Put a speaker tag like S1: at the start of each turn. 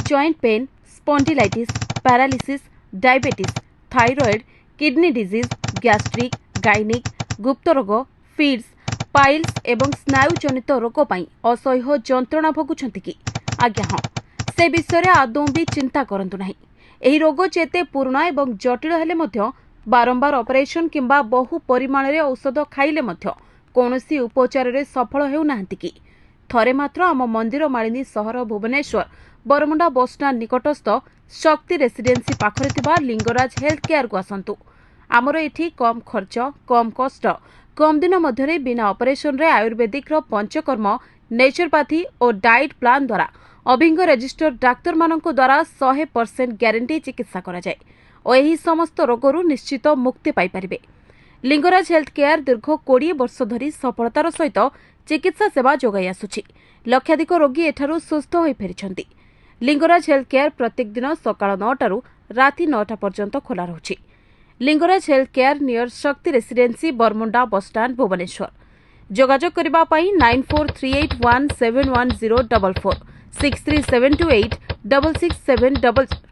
S1: Joint pain, spondylitis, paralysis, diabetes, thyroid, kidney disease, gastric, gynaec, गुप्त रोग, feeds, piles एवं स्नायु जनित रोग पर असह्य जंत्रणा भोगुंट कि आज्ञा हाँ से विषय में आदौ भी चिंता करंतु नहीं। एही रोग जेते पुराणा एवं जटिल हेले मध्य बारंबार ऑपरेशन किंबा बहु परिमाण रे औषध खाइले मध्य कौनसी उपचार रे सफल हेउनांती कि थरे मात्र आम मंदिर मालिनी सहर भुवनेश्वर बरमुंडा बसस्टाण्ड निकटस्थ शक्ति रेसिडेंसी पाखरे थिबा लिंगराज हेल्थ केयर को आसंतु। आमर एठी कम खर्च, कम कष्ट, कम दिन मध्य बिना ऑपरेशन रे आयुर्वेदिक रो पंचकर्म, नेचुरोपैथी और डाइट प्लान द्वारा अभिज्ञ रजिस्टर डाक्तर मानक द्वारा 100% ग्यारंटी चिकित्सा करा जाए और यही समस्त रोगरू निश्चित मुक्ति पाई परिबे। लिंगराज हेल्थ केयर दीर्घ 20 वर्ष धरी सफलतार सहित चिकित्सा सेवा जोगाई आसुछि। लक्षाधिक रोगी एठारु सुस्थ होई फेरिछन्ति। लिंगराज हेल्थ केयर प्रत्येक दिन सकाळ 9 राति 9 पर्यंत खोला रहुछि। लिंगराज हेल्थ केयर नियर शक्ति रेसिडेंसी बरमुंडा बसस्टाण्ड भुवनेश्वर। जोगाजोग करिबा पई 9438171044 63728 667